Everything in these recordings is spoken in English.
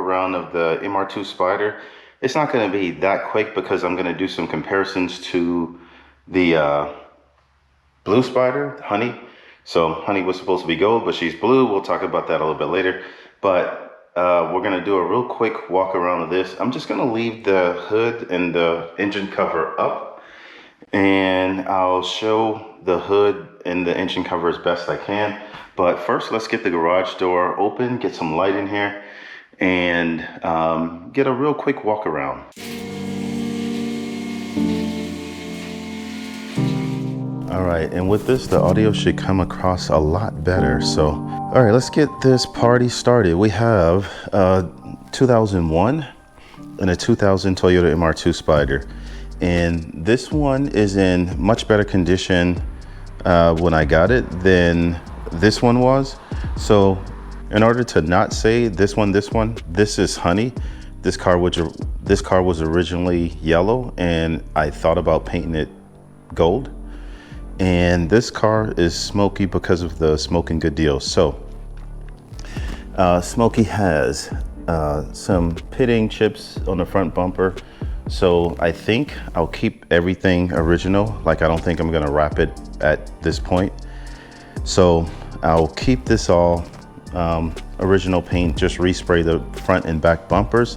around of the MR2 Spyder. It's not going to be that quick because I'm going to do some comparisons to the blue Spyder, Honey. So Honey was supposed to be gold, but she's blue. We'll talk about that a little bit later. But we're going to do a real quick walk around of this. I'm just going to leave the hood and the engine cover up, and I'll show the hood and the engine cover as best I can. But first, let's get the garage door open, get some light in here, and get a real quick walk around. All right, and with this, the audio should come across a lot better. So, all right, let's get this party started. We have a 2001 and a 2000 Toyota MR2 Spyder. And this one is in much better condition when I got it than this one was. So in order to not say this is Honey. This car was originally yellow, and I thought about painting it gold. And this car is smoky because of the Smokin good deal. So Smoky has some pitting chips on the front bumper. So I think I'll keep everything original. Like, I don't think I'm gonna wrap it at this point. So I'll keep this all original paint, just respray the front and back bumpers,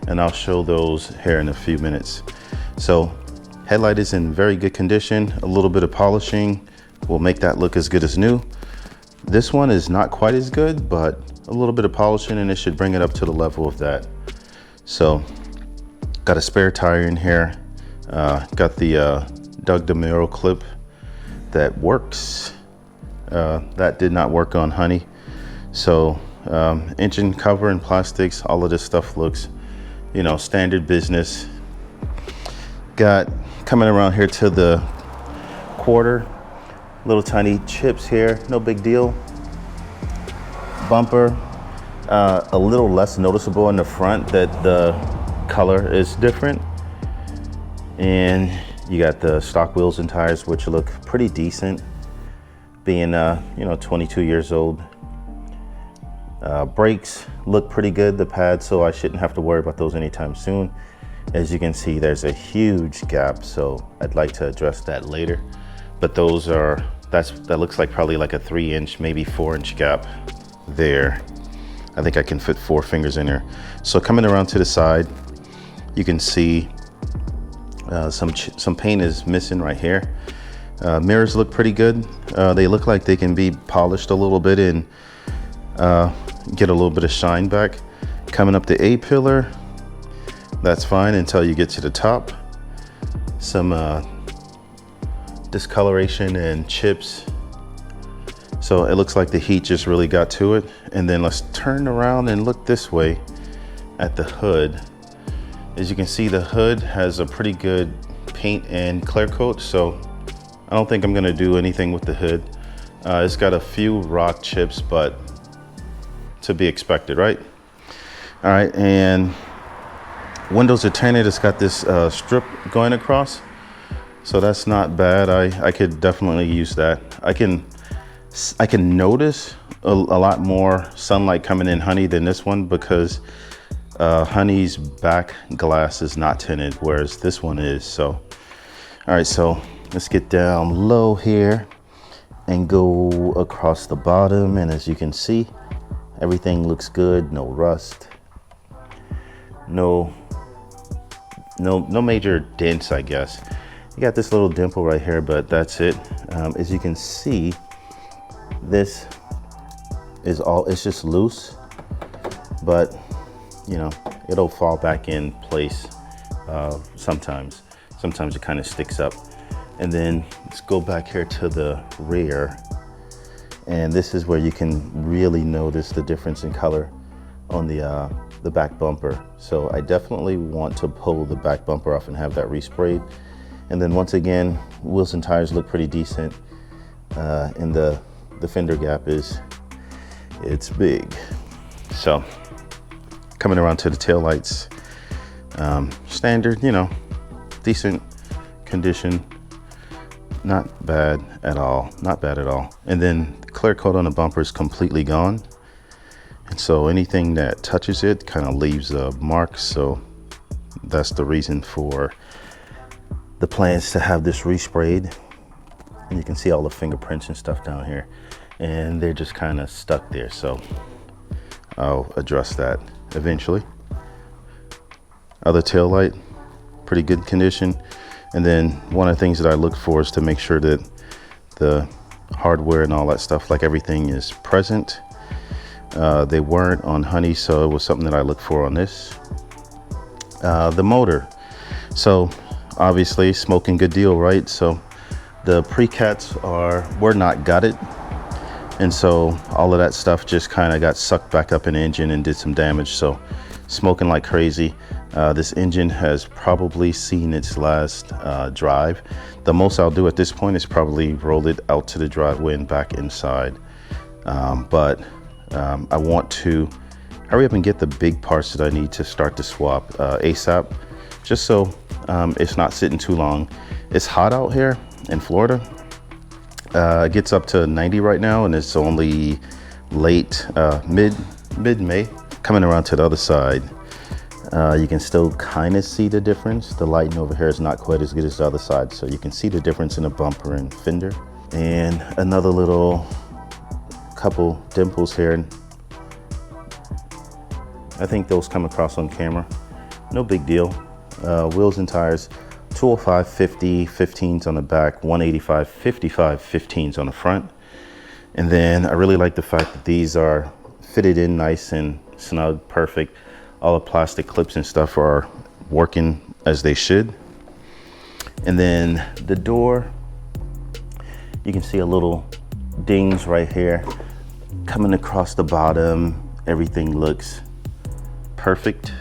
and I'll show those here in a few minutes. So headlight is in very good condition. A little bit of polishing will make that look as good as new. This one is not quite as good, but a little bit of polishing and it should bring it up to the level of that. So got a spare tire in here. Got the Doug DeMuro clip that works. That did not work on Honey. So engine cover and plastics, all of this stuff looks, you know, standard business. Got coming around here to the quarter, little tiny chips here, no big deal. Bumper, a little less noticeable in the front that the color is different. And you got the stock wheels and tires, which look pretty decent, being you know, 22 years old. Brakes look pretty good, the pads, so I shouldn't have to worry about those anytime soon. As you can see, there's a huge gap, so I'd like to address that later. But those are, that looks like probably like a 3-inch, maybe 4-inch gap there. I think I can fit 4 fingers in there. So coming around to the side, you can see some paint is missing right here. Mirrors look pretty good. They look like they can be polished a little bit and get a little bit of shine back. Coming up the A-pillar, that's fine until you get to the top. Some discoloration and chips. So it looks like the heat just really got to it. And then let's turn around and look this way at the hood. As you can see, the hood has a pretty good paint and clear coat, so I don't think I'm gonna do anything with the hood. It's got a few rock chips, but to be expected, right? All right, and windows are tinted. It's got this strip going across, so that's not bad. I could definitely use that. I can notice a lot more sunlight coming in Honey than this one, because Honey's back glass is not tinted, whereas this one is. So, all right, so let's get down low here and go across the bottom. And as you can see, everything looks good. No rust, no major dents, I guess. You got this little dimple right here, but that's it. As you can see, this is it's just loose, but you know, it'll fall back in place sometimes. Sometimes it kind of sticks up. And then let's go back here to the rear. And this is where you can really notice the difference in color on the back bumper. So I definitely want to pull the back bumper off and have that resprayed. And then once again, wheels and tires look pretty decent. And the fender gap it's big. So coming around to the taillights, standard, you know, decent condition. Not bad at all, not bad at all. And then the clear coat on the bumper is completely gone. And so anything that touches it kind of leaves a mark. So that's the reason for the plans to have this resprayed. And you can see all the fingerprints and stuff down here, and they're just kind of stuck there. So I'll address that eventually. Other tail light, pretty good condition. And then one of the things that I look for is to make sure that the hardware and all that stuff, like everything is present. They weren't on Honey, so it was something that I look for on this. The motor, so obviously SMOKIN, good deal, right? So the pre-cats were not gutted, and so all of that stuff just kind of got sucked back up in the engine and did some damage. So smoking like crazy. This engine has probably seen its last drive. The most I'll do at this point is probably roll it out to the driveway and back inside. But I want to hurry up and get the big parts that I need to start the swap ASAP, just so it's not sitting too long. It's hot out here in Florida. It gets up to 90 right now, and it's only late mid-May. Coming around to the other side, you can still kind of see the difference. The lighting over here is not quite as good as the other side, so you can see the difference in the bumper and fender. And another little couple dimples here. I think those come across on camera. No big deal. Wheels and tires, 205 50 15s on the back, 185 55 15s on the front. And then I really like the fact that these are fitted in nice and snug, perfect. All the plastic clips and stuff are working as they should. And then the door, you can see a little dings right here coming across the bottom. Everything looks perfect,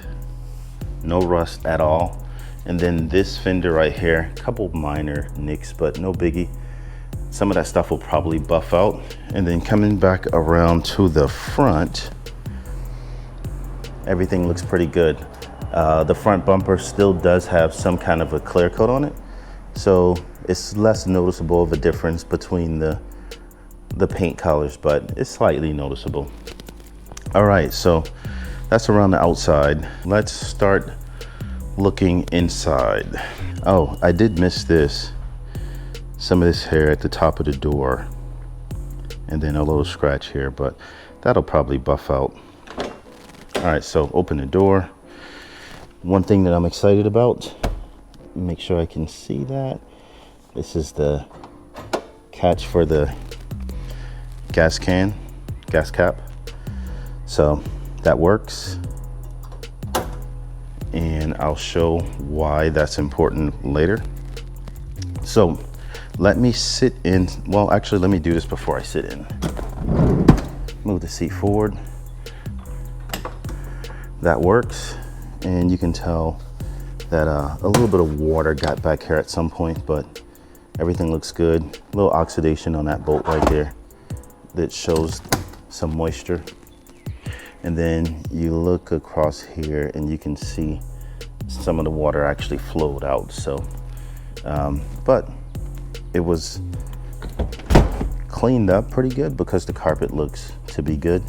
no rust at all. And then this fender right here, a couple minor nicks, but no biggie. Some of that stuff will probably buff out. And then coming back around to the front, everything looks pretty good. The front bumper still does have some kind of a clear coat on it, so it's less noticeable of a difference between the paint colors, but it's slightly noticeable. All right, so that's around the outside. Let's start looking inside. Oh, I did miss this. Some of this hair at the top of the door, and then a little scratch here, but that'll probably buff out. All right, so open the door. One thing that I'm excited about, make sure I can see that. This is the catch for the gas cap. So that works. And I'll show why that's important later. So let me sit in. Well, actually, let me do this before I sit in. Move the seat forward. That works. And you can tell that a little bit of water got back here at some point, but everything looks good. A little oxidation on that bolt right there that shows some moisture. And then you look across here and you can see some of the water actually flowed out. So, but it was cleaned up pretty good because the carpet looks to be good.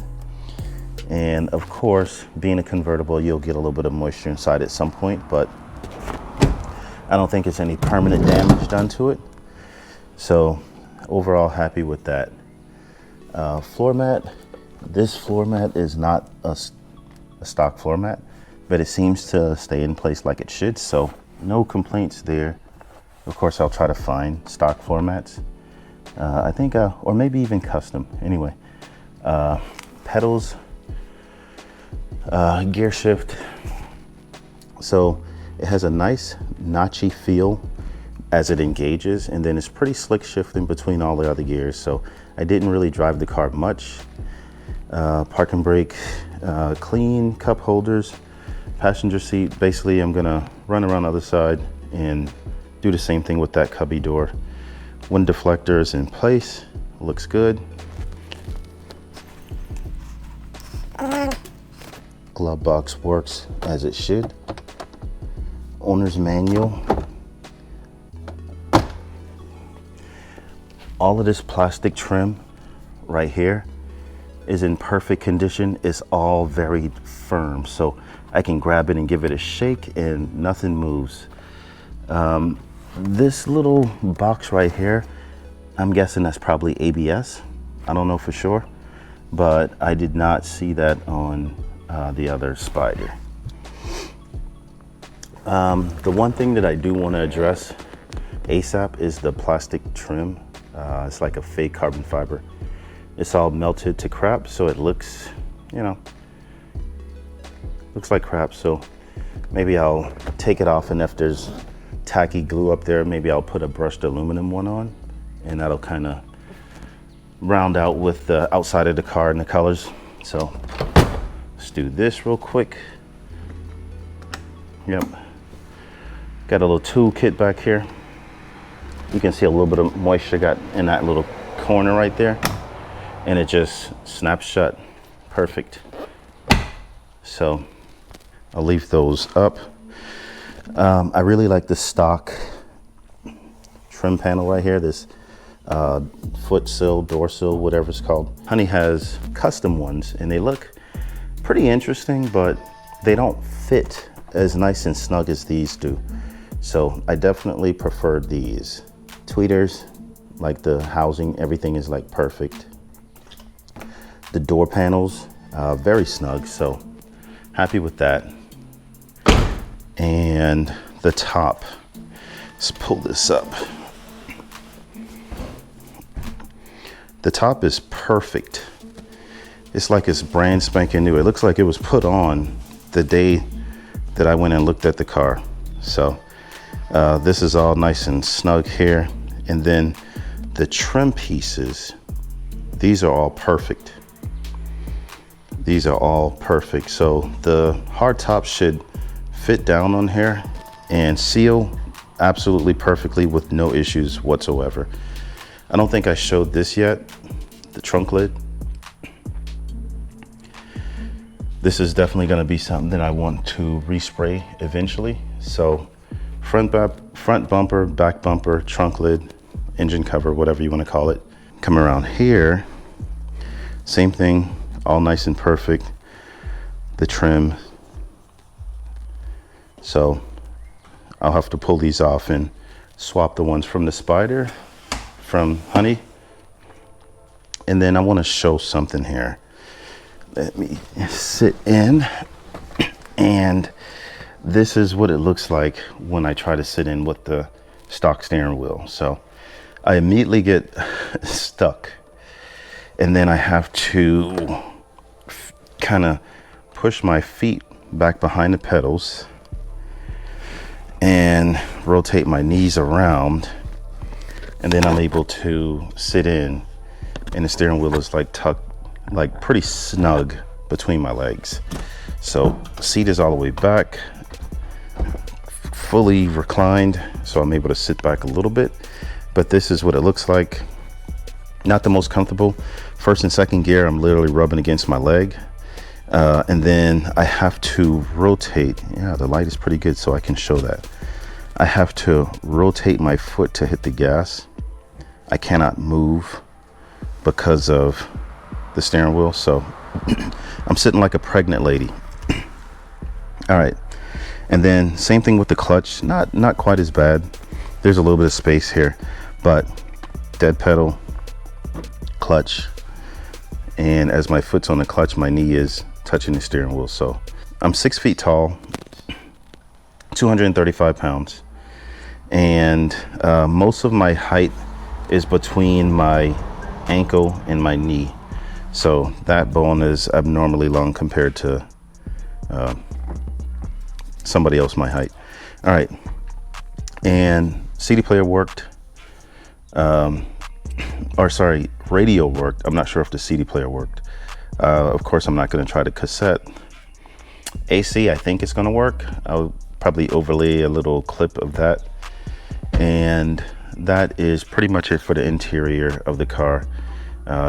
And of course, being a convertible, you'll get a little bit of moisture inside at some point, but I don't think it's any permanent damage done to it. So overall, happy with that. Floor mat. This floor mat is not a stock floor mat, but it seems to stay in place like it should. So no complaints there. Of course, I'll try to find stock floor mats. I think, or maybe even custom. Anyway, pedals, gear shift. So it has a nice notchy feel as it engages, and then it's pretty slick shifting between all the other gears. So I didn't really drive the car much. Parking brake, clean cup holders, passenger seat. Basically, I'm gonna run around the other side and do the same thing with that cubby door. Wind deflector is in place, looks good. Glove box works as it should. Owner's manual. All of this plastic trim right here is in perfect condition. It's all very firm, so I can grab it and give it a shake and nothing moves. This little box right here, I'm guessing that's probably ABS. I don't know for sure, but I did not see that on the other Spyder. The one thing that I do want to address ASAP is the plastic trim. It's like a fake carbon fiber. It's all melted to crap, so it looks, you know, looks like crap. So maybe I'll take it off, and if there's tacky glue up there, maybe I'll put a brushed aluminum one on, and that'll kind of round out with the outside of the car and the colors. So let's do this real quick. Yep. Got a little tool kit back here. You can see a little bit of moisture got in that little corner right there, and it just snaps shut. Perfect. So I'll leave those up. I really like the stock trim panel right here, this foot sill, door sill, whatever it's called. Honey has custom ones, and they look pretty interesting, but they don't fit as nice and snug as these do. So I definitely prefer these. Tweeters, like the housing, everything is like perfect. The door panels, very snug, so happy with that. And the top, let's pull this up. The top is perfect. It's like it's brand spanking new. It looks like it was put on the day that I went and looked at the car. So this is all nice and snug here. And then the trim pieces, these are all perfect. These are all perfect. So the hard top should fit down on here and seal absolutely perfectly with no issues whatsoever. I don't think I showed this yet, the trunk lid. This is definitely going to be something that I want to respray eventually. So front bumper, back bumper, trunk lid, engine cover, whatever you want to call it. Come around here, same thing, all nice and perfect. The trim. So I'll have to pull these off and swap the ones from the Spyder, from Honey. And then I want to show something here. Let me sit in, and this is what it looks like when I try to sit in with the stock steering wheel. So I immediately get stuck, and then I have to kind of push my feet back behind the pedals and rotate my knees around, and then I'm able to sit in, and the steering wheel is like tucked, like pretty snug between my legs. So the seat is all the way back, fully reclined, so I'm able to sit back a little bit. But this is what it looks like. Not the most comfortable. First and second gear, I'm literally rubbing against my leg. And then I have to rotate. Yeah, the light is pretty good, so I can show that. I have to rotate my foot to hit the gas. I cannot move because of the steering wheel, so I'm sitting like a pregnant lady. All right, and then same thing with the clutch. Not quite as bad. There's a little bit of space here, but dead pedal, clutch, and as my foot's on the clutch, my knee is touching the steering wheel. So I'm 6 feet tall, 235 pounds, and most of my height is between my ankle and my knee. So that bone is abnormally long compared to somebody else my height. All right, and CD player worked, or sorry, radio worked. I'm not sure if the CD player worked. Of course, I'm not going to try the cassette. AC, I think it's going to work. I'll probably overlay a little clip of that. And that is pretty much it for the interior of the car.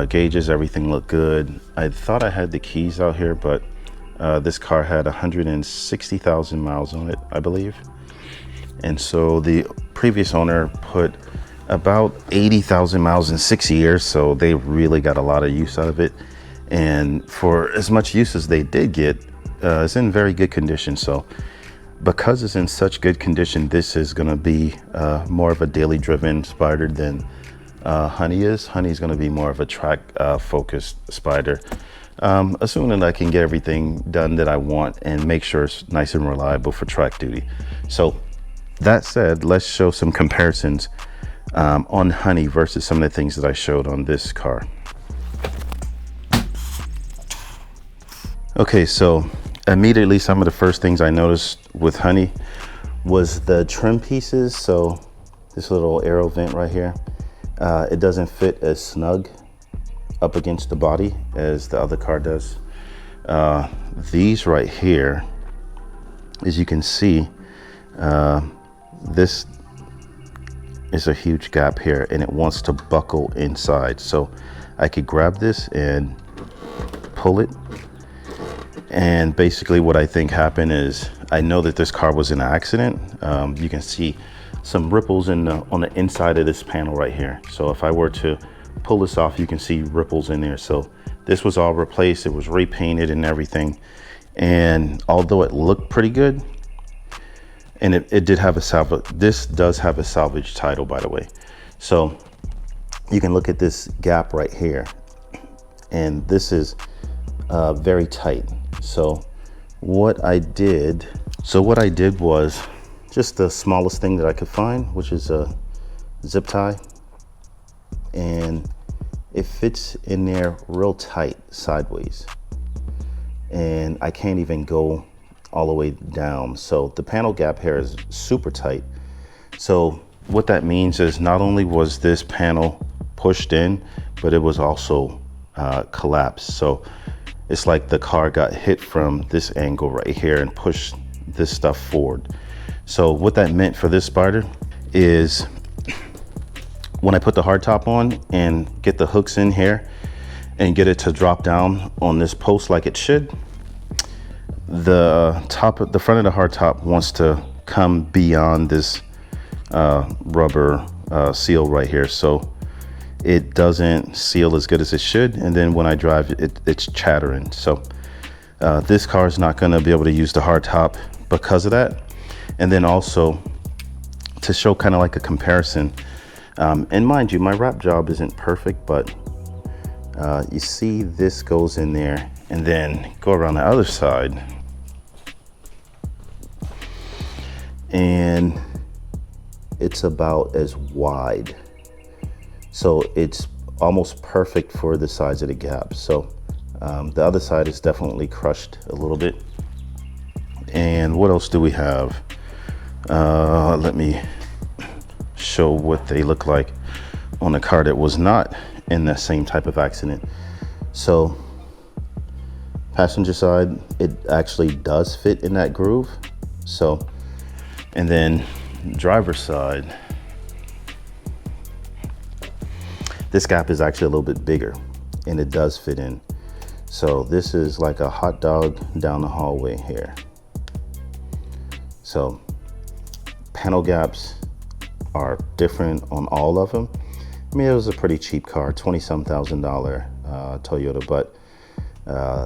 Gauges, everything looked good. I thought I had the keys out here, but this car had 160,000 miles on it, I believe. And so the previous owner put about 80,000 miles in 6 years, so they really got a lot of use out of it. And for as much use as they did get, it's in very good condition. So because it's in such good condition, this is gonna be more of a daily driven Spyder than Honey is. Honey is gonna be more of a track focused Spyder. Assuming that I can get everything done that I want and make sure it's nice and reliable for track duty. So that said, let's show some comparisons on Honey versus some of the things that I showed on this car. Okay, so immediately some of the first things I noticed with Honey was the trim pieces. So this little aero vent right here, it doesn't fit as snug up against the body as the other car does. These right here, as you can see, this is a huge gap here and it wants to buckle inside. So I could grab this and pull it. And basically what I think happened is, I know that this car was in an accident. You can see some ripples on the inside of this panel right here. So if I were to pull this off, you can see ripples in there. So this was all replaced. It was repainted and everything. And although it looked pretty good, and it did have a salvage, this does have a salvage title, by the way. So you can look at this gap right here, and this is very tight. So what I did was just the smallest thing that I could find, which is a zip tie, and it fits in there real tight sideways, and I can't even go all the way down. So the panel gap here is super tight. So what that means is, not only was this panel pushed in, but it was also collapsed. So it's like the car got hit from this angle right here and pushed this stuff forward. So what that meant for this Spyder is, when I put the hardtop on and get the hooks in here and get it to drop down on this post like it should, the front of the hardtop wants to come beyond this rubber seal right here. So it doesn't seal as good as it should, and then when I drive it's chattering. So this car is not going to be able to use the hardtop because of that. And then also, to show kind of like a comparison, and mind you, my wrap job isn't perfect, but you see this goes in there, and then go around the other side, and it's about as wide. So it's almost perfect for the size of the gap. So the other side is definitely crushed a little bit. And what else do we have? Let me show what they look like on a car that was not in the same type of accident. So passenger side, it actually does fit in that groove. So, and then driver's side, this gap is actually a little bit bigger and it does fit in. So this is like a hot dog down the hallway here. So panel gaps are different on all of them. I mean, it was a pretty cheap car, $20-some thousand Toyota, but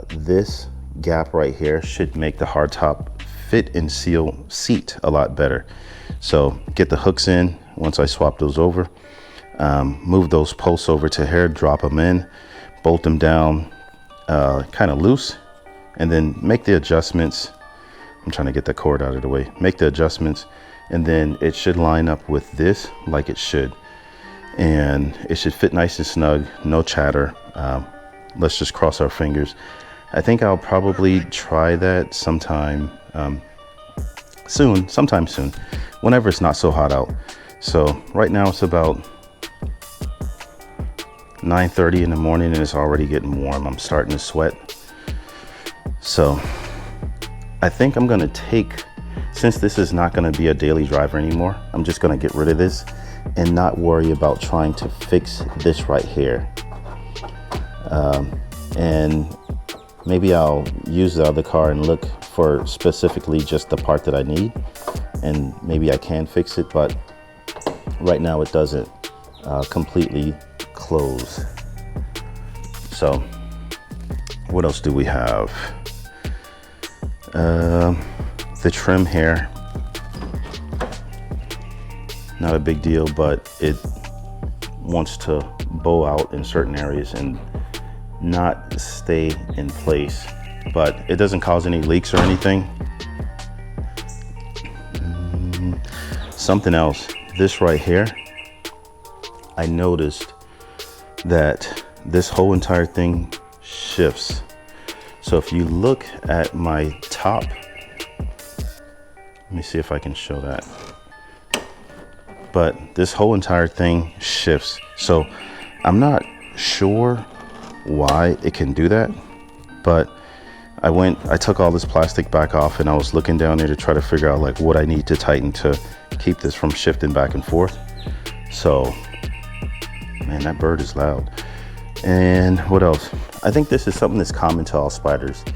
this gap right here should make the hardtop fit and seal seat a lot better. So get the hooks in once I swap those over. Move those posts over to here, drop them in, bolt them down kind of loose, and then make the adjustments. I'm trying to get the cord out of the way. Make the adjustments, and then it should line up with this like it should. And it should fit nice and snug, no chatter. Let's just cross our fingers. I think I'll probably try that sometime soon, whenever it's not so hot out. So right now it's about 9:30 in the morning and it's already getting warm. I'm starting to sweat. So I think I'm gonna take, since this is not gonna be a daily driver anymore, I'm just gonna get rid of this and not worry about trying to fix this right here. And maybe I'll use the other car and look for specifically just the part that I need, and maybe I can fix it, but right now it doesn't completely close. So What else do we have? The trim here, not a big deal, but it wants to bow out in certain areas and not stay in place, but it doesn't cause any leaks or anything. Something else, this right here, I noticed that this whole entire thing shifts. So if you look at my top, let me see if I can show that. But this whole entire thing shifts. So I'm not sure why it can do that, but I took all this plastic back off and I was looking down there to try to figure out like what I need to tighten to keep this from shifting back and forth. So, man, that bird is loud. And what else? I think this is something that's common to all Spyders.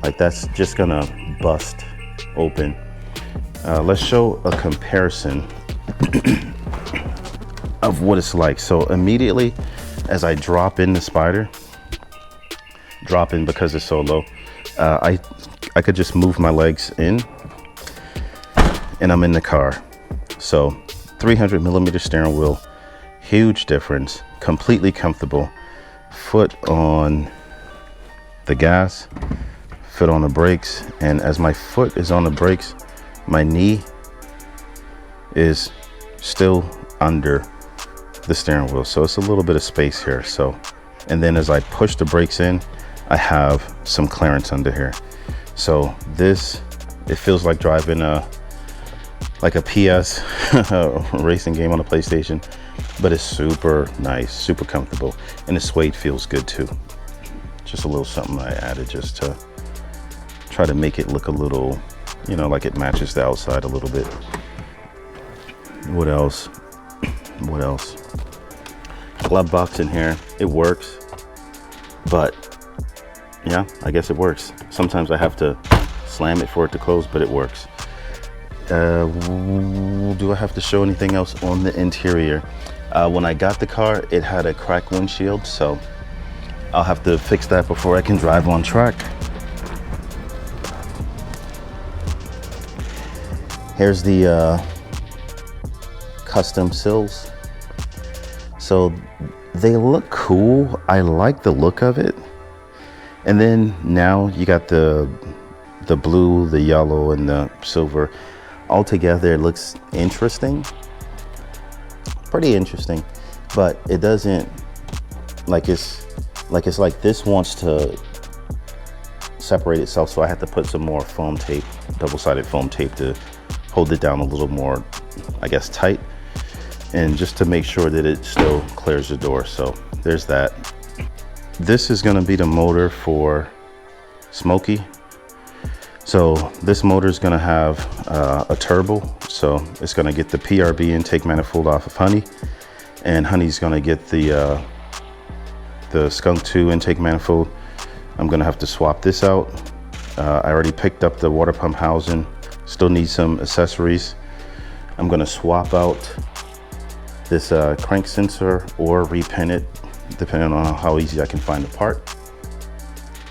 Like that's just gonna bust open. Let's show a comparison of what it's like. So immediately as I drop in the Spyder, drop in because it's so low, I could just move my legs in and I'm in the car. So 300mm steering wheel, huge difference, completely comfortable. Foot on the gas, foot on the brakes, and as my foot is on the brakes, my knee is still under the steering wheel, so it's a little bit of space here. So, and then as I push the brakes in, I have some clearance under here. So this, it feels like driving like a PS racing game on a PlayStation, but it's super nice, super comfortable, and the suede feels good too. Just a little something I added just to try to make it look a little, you know, like it matches the outside a little bit. What else? What else? Glove box in here, it works, but yeah, I guess it works. Sometimes I have to slam it for it to close, but it works. Do I have to show anything else on the interior? When I got the car, it had a cracked windshield, so I'll have to fix that before I can drive on track. Here's the custom sills. So they look cool. I like the look of it. And then now you got the blue, the yellow, and the silver. All together, it looks interesting. Pretty interesting, but it doesn't like it's like this wants to separate itself, so I had to put some more foam tape, double-sided foam tape, to hold it down a little more, I guess, tight, and just to make sure that it still clears the door. So there's that. This is going to be the motor for SMOKIN. So this motor is going to have a turbo, so it's going to get the PRB intake manifold off of Honey, and Honey's going to get the Skunk 2 intake manifold. I'm going to have to swap this out. I already picked up the water pump housing, still need some accessories. I'm going to swap out this crank sensor or repin it, depending on how easy I can find the part.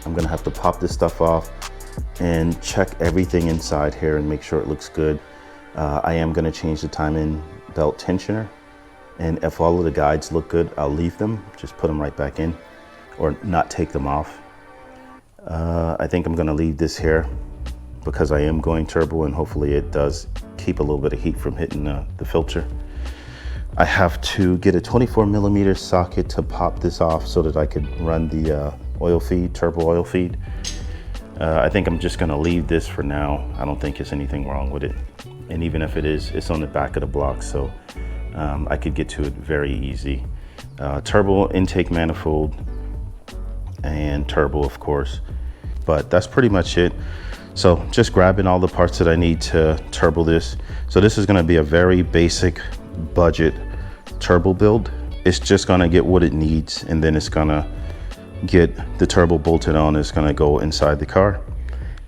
I'm going to have to pop this stuff off and check everything inside here and make sure it looks good. I am going to change the timing belt tensioner, and if all of the guides look good, I'll leave them, just put them right back in, or not take them off. I think I'm going to leave this here because I am going turbo, and hopefully it does keep a little bit of heat from hitting the filter. I have to get a 24mm socket to pop this off so that I could run the oil feed, turbo oil feed. I think I'm just gonna leave this for now. I don't think there's anything wrong with it. And even if it is, it's on the back of the block, so I could get to it very easy. Turbo intake manifold and turbo, of course. But that's pretty much it. So just grabbing all the parts that I need to turbo this. So this is gonna be a very basic budget turbo build. It's just gonna get what it needs, and then it's gonna get the turbo bolted on. It's gonna go inside the car,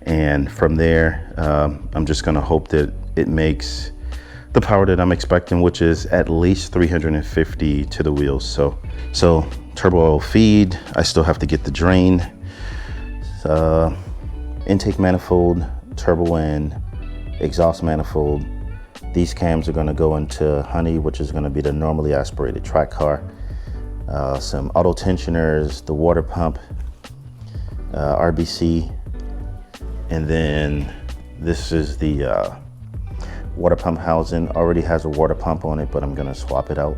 and from there I'm just gonna hope that it makes the power that I'm expecting, which is at least 350 to the wheels. So turbo oil feed, I still have to get the drain intake manifold, turbo end, exhaust manifold. These cams are gonna go into Honey, which is gonna be the normally aspirated track car. Some auto tensioners, the water pump, RBC, and then this is the water pump housing. Already has a water pump on it, but I'm gonna swap it out.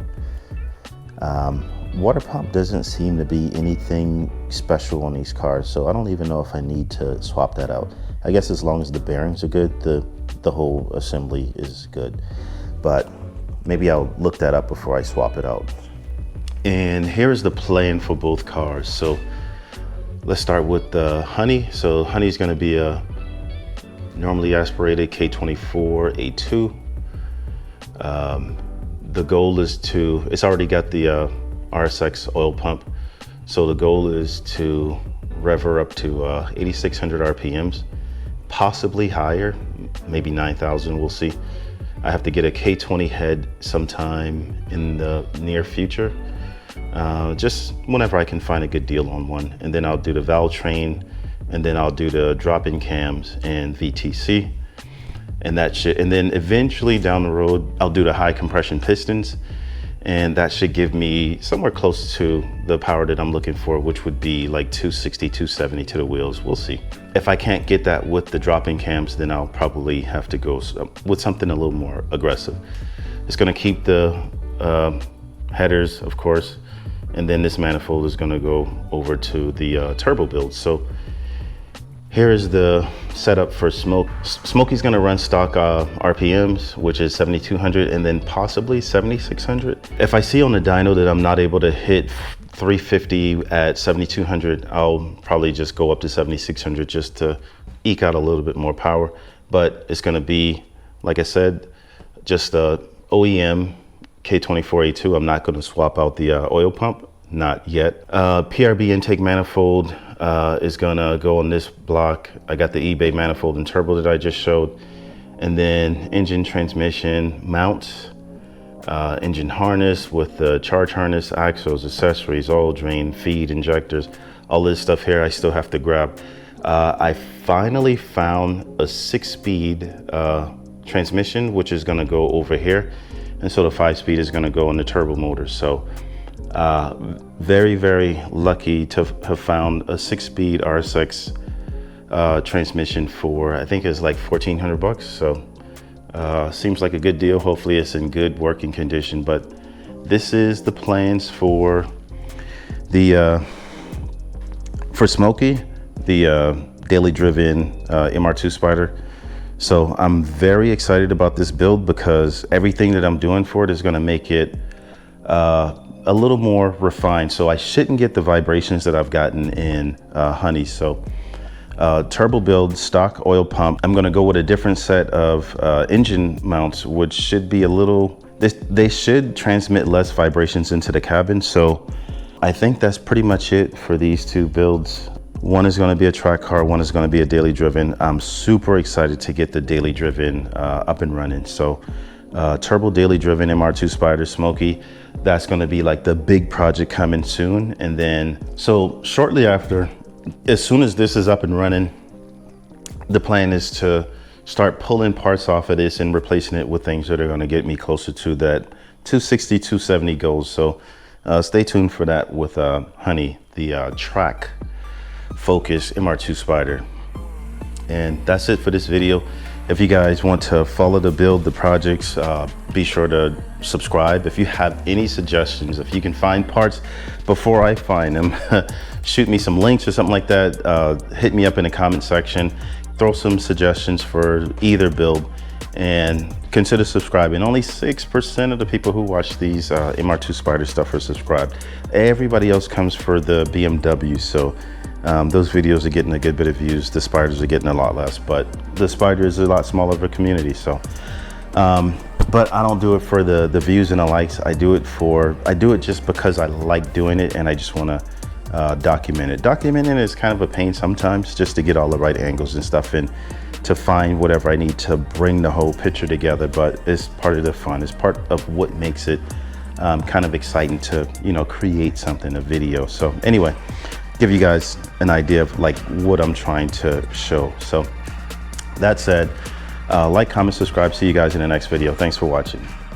Water pump doesn't seem to be anything special on these cars, so I don't even know if I need to swap that out. I guess as long as the bearings are good, the whole assembly is good. But maybe I'll look that up before I swap it out. And here's the plan for both cars. So let's start with the Honey. So Honey's gonna be a normally aspirated K24 A2. The goal is to, it's already got the RSX oil pump. So the goal is to rev her up to 8,600 RPMs, possibly higher, maybe 9,000, we'll see. I have to get a K20 head sometime in the near future. Just whenever I can find a good deal on one. And then I'll do the valve train, and then I'll do the drop-in cams and VTC. And that should, and then eventually down the road, I'll do the high compression pistons. And that should give me somewhere close to the power that I'm looking for, which would be like 260, 270 to the wheels. We'll see. If I can't get that with the drop-in cams, then I'll probably have to go with something a little more aggressive. It's gonna keep the headers, of course, and then this manifold is gonna go over to the turbo build. So here is the setup for Smoke. Smokey's gonna run stock RPMs, which is 7,200 and then possibly 7,600. If I see on the dyno that I'm not able to hit 350 at 7,200, I'll probably just go up to 7,600 just to eke out a little bit more power. But it's gonna be, like I said, just a OEM K24A2. I'm not gonna swap out the oil pump, not yet. PRB intake manifold is gonna go on this block. I got the eBay manifold and turbo that I just showed. And then engine transmission mounts, engine harness with the charge harness, axles, accessories, oil drain, feed, injectors, all this stuff here I still have to grab. I finally found a 6-speed transmission, which is gonna go over here. And so the 5-speed is gonna go on the turbo motor. So very, very lucky to have found a 6-speed RSX transmission for, I think it's like 1,400 bucks. So seems like a good deal. Hopefully it's in good working condition. But this is the plans for the for Smokey, the daily driven MR2 Spyder. So I'm very excited about this build because everything that I'm doing for it is going to make it a little more refined. So I shouldn't get the vibrations that I've gotten in Honey. So turbo build, stock oil pump. I'm gonna go with a different set of engine mounts, which should be a little, they should transmit less vibrations into the cabin. So I think that's pretty much it for these two builds. One is gonna be a track car, one is gonna be a daily driven. I'm super excited to get the daily driven up and running. So turbo daily driven MR2 Spyder Smokey, that's gonna be like the big project coming soon. And then, so shortly after, as soon as this is up and running, the plan is to start pulling parts off of this and replacing it with things that are gonna get me closer to that 260, 270 goals. So stay tuned for that with Honey, the track focus MR2 Spyder. And that's it for this video. If you guys want to follow the build, the projects, be sure to subscribe. If you have any suggestions, if you can find parts before I find them, shoot me some links or something like that. Hit me up in the comment section. Throw some suggestions for either build and consider subscribing. Only 6% of the people who watch these MR2 Spyder stuff are subscribed. Everybody else comes for the BMW. So those videos are getting a good bit of views. The Spyders are getting a lot less, but the Spyder is a lot smaller of a community. So, but I don't do it for the views and the likes. I do it just because I like doing it, and I just want to document it. Documenting is kind of a pain sometimes, just to get all the right angles and stuff and to find whatever I need to bring the whole picture together. But it's part of the fun. It's part of what makes it kind of exciting to, you know, create something, a video. So anyway, give you guys an idea of like what I'm trying to show. So that said, like, comment, subscribe. See you guys in the next video. Thanks for watching.